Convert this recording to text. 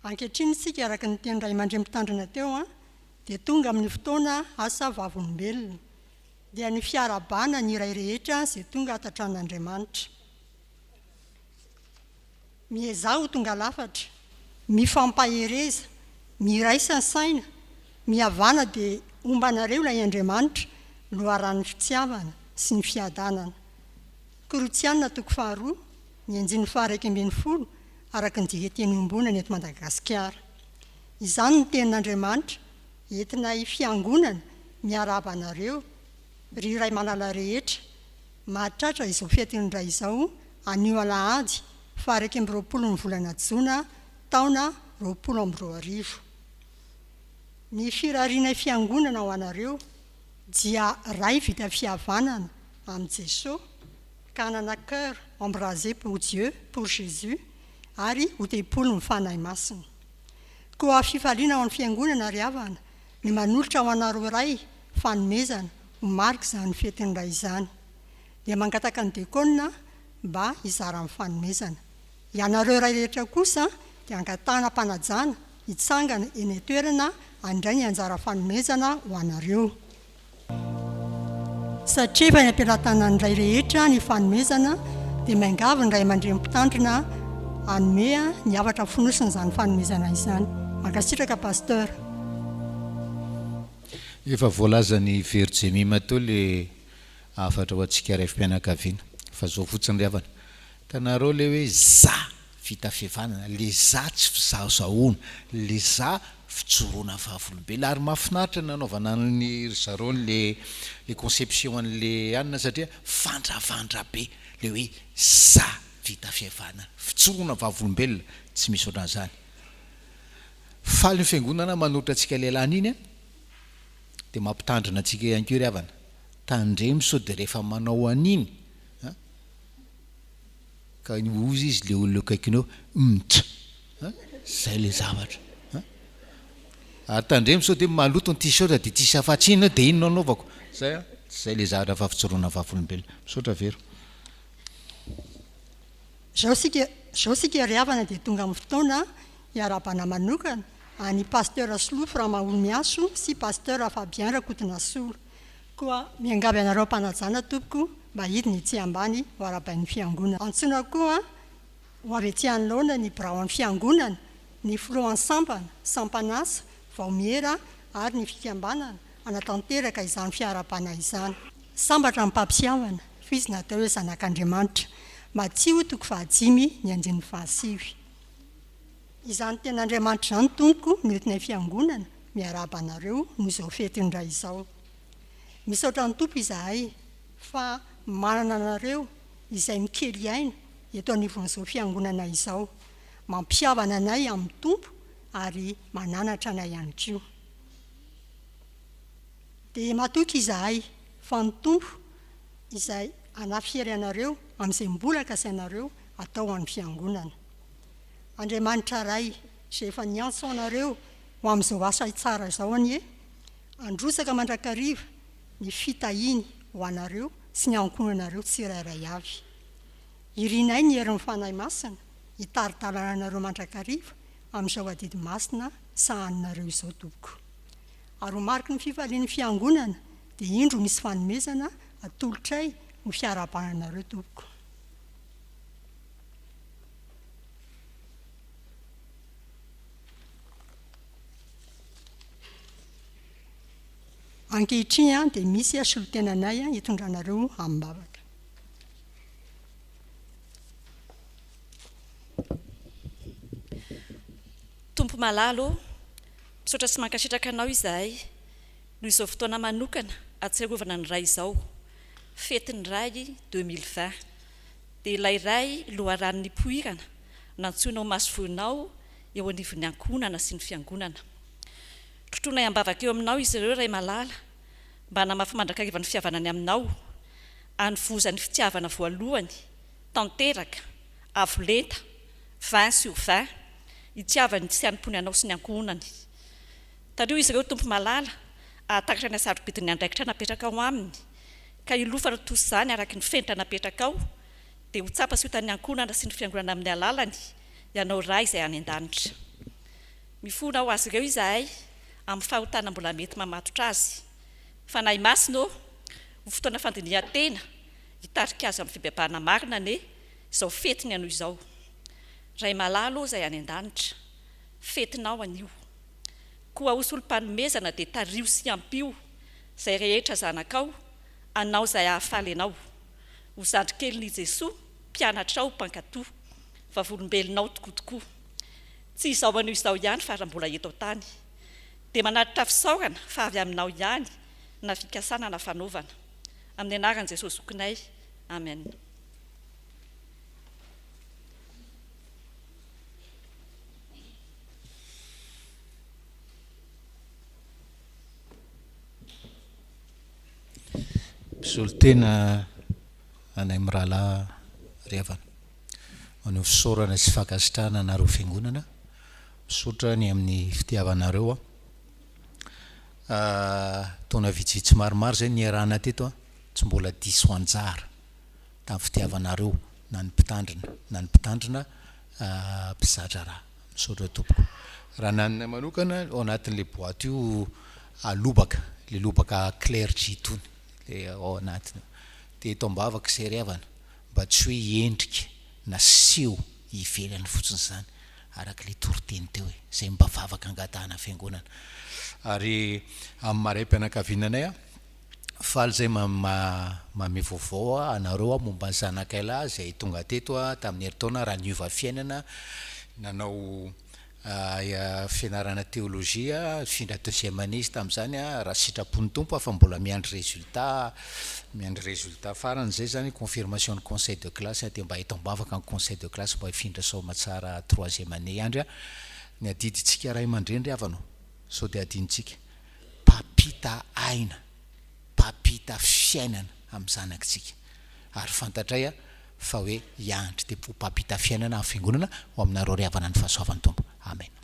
Ankehitriny isika araka ny teny Ray aman-dreny mpitandrina teo dia tonga amin'ny fotoana asa vavolombelona. Dia ny fiarahabana ny iray rehetra izay tonga atatran'Andriamanitra. Miezaho tonga lafatra, mifampahereza, miraisa ny saina, mihavana dia ombanareo ilay Andriamanitra loharan'ny fitiavana sy ny fiadanana. Korotsianina 2 ny 1:20 araka ny diketeny ombonany eto Madagasikara. Izany ny tenin'Andriamanitra entina fiangonana miarahaba anareo ry ray manala rehetra mahatratra izao Fetin'Ny izao anio Alahady 20 ny volana Jona taona 2012. Ny firariana fiangonana ho anareo dia ray vita fihavanana amin'ny Jesosy ka hanana cœur embrasé pour Dieu, pour Jésus ary hotepolo ny fanahy masina. Koa fifaliana ao amin'ny fiangonana ry havana ny manolotra ho anareo ray fanomezana ho marika izany Fetin'Ny izany. Dia mangataka ny diakona mba hizara amin'ny fanomezana. Ianareo ray rehetra kosa dia angatahana mpanajana hitsangana eny toerana handray ny anjara fanomezana ho anareo. Satria efa ny ampelantanan'ny ray rehetra ny fanomezana dia maingavy ny Ray aman-dreny mpitandrina hanome ny havatra fonosina izany fanomezana izany. Mankasitraka pasteur. Efa voalaza ny Fjkm matao le afatra ho antsika ray fianakaviana fa zao fotsiny ry havana. Tanareo le hoe za vita fihavanana, le za tsy fizahozahoana, le za fijoroana vavolombelona ary mahafinaritra nanaovana ny zarony le conception an'le anina satria vandravandra be le hoe za vita fihavanana, fijoroana vavolombelona tsy misy ohatran'izany. Faly ny fiangonana manotra antsika lehilahy iny dia mampitandrina antsika ihany koa ry havana. Tandremo sao dia rehefa manao an'iny ka ozy izy le olona akaikinao zay le zavatra. Ary tandremo sao dia maloto ny t-shirt dia tsisy afa-tsinona dia iny nanaovako zay le zavatra fa fijoroana vavolombelona. Misaotra vero. Zao sika ry havana dia tonga amin'ny fotoana hiarabana manokana any pasteur Solofo Ramaolo Miaso sy pasteur Fabien Rakotina Solo. Koa miangaby anareo mpanajana tompoko mba hidiny etsy ambany ho arabain'ny fiangonana. Antsoina koa ho avy etsy anoloana ny braon'ny fiangonana, ny filohan'ny sampana, sampanasa, vaomiera ary ny fikambanana anatanteraka izany fiarahabana izany. Sambatra ny mpampihavana, fizy natao hoe zanak'Andriamanitra. Matsio 5:9. Izany ten'Andriamanitra izany tompoko noentinay fiangonana miarahaba anareo no izao Fetin'Ny izao. Misaotra ny tompo izahay fa manana anareo izay mikely aina eto anivon'izao fiangonana izao, mampihavana anay amin'ny tompo ary mananatra anay ihany koa. Dia matoky izahay fa ny tompo izay anafiry anareo amin'izay mbola kasainareo atao amin'ny fiangonana. Andriamanitra ray izay efa niantso anareo ho amin'izao asa tsara izao anie, androsaka mandrakariva ny fitahiny ho anareo sy ny ankonanareo tsirairay avy. Irinay ny herin'ny fanahy masina hitaridalana anareo mandrakariva amin'izao adidy masina sahaninareo izao tompoko. Ary ho mariky ny fifalian'ny fiangonana dia indro misy fanomezana atolotray ho fiarahabananareo tompoko. Ankehitriny dia misy solotenanay hitondranareo amin'ny bavaka. Tompo malalo, misaotra sy mankasitraka anao izahay no izao fotoana manokana ahatsiarovana ny ray izao, Fetin'Ny 2020. Dia ilay ray loharan'ny poirana nantsoinao masovoinao eo anivon'ny ankonana sy ny fiangonana. Trotonay ambavaka eo aminao izy ireo ray malala mba namafy mandrakariva ny fihavanany aminao, anivozany fitiavana voalohany, tanteraka, avolenta, 20/20, hitiavany sy hanimpony anao sy ny ankonany. Tario izy ireo tompo malala ahatakatra ny asarobidiny andraikitra napetraka ao aminy, ka ilofana toy izany araky ny fenitra napetraka ao, dia ho tsapa sy hotan'ny ankonana sy ny fiangonana amin'ny alalany ianao ray izay any an-danitra. mifona ho azy ireo izahay amin'ny fahotana mbola mety mamatotra azy fa nahy masina ho fotoana fandinihan-tena hitarika azy amin'ny fibebahana marina ane izao Fetin'Ny izao ray malalo izay any an-danitra fetinao anio koa osolo-panomezana dia tario sy ampio izay rehetra zanakao anao izay hahafaly anao ho zandrikelin'i Jesoa mpianatrao mpankatoa fa volombelonao tokotokoa tsy izao anio izao ihany fa raha mbola eto tany dia manatitra fisaorana fa avy aminao ihany na fikasana na fanaovana amin'ny anaran'i Jesosy zokinay amen. Solotena anay mirahalahy revana manao fisaorana sy fankasitrahana nareo fiangonana misaotra ny amin'ny fitiavanareo taona vitsivitsy maromaro zay ny arahana teto tsy mbola diso anjara tamin'ny fitiavanareo na ny mpitandrina mpizatra raha misaotra tompoko raha nanina manokana ao anatin'le boaty io alobaka le lobaka clergy tony le ao anatiny dia eto ambavaka izay revana mba tsy hoe endrika na seho ivelany fotsiny zany araka le toriteny teo hoe zay mba vavaka angatahana fiangonana ary amin'ny maray-pianakavinanay faly zay mame vaovao anareo momba ny zanakailahy zay tonga teto tamin'ny heritaona raha niova fiainana nanao fianarana teolojia findra deuxième année izy tamin'izany raha sitrapony tompo fa mbola miandry résultat farany zay zany confirmation de conseil de classe dia mba eto ambavaka ny conseil de classe mba hifindra saoma tsara troisième année andry ny adiditsika ray aman-dreny ry avanao sao dia adinitsika mpampita aina mpampita fiainana amin'ny zanakitsika ary fantatray fa hoe iandry tempo mpampita fiainana amin'ny fiangonana ho aminareo ry havana ny fahasoavan'ny tompo amen.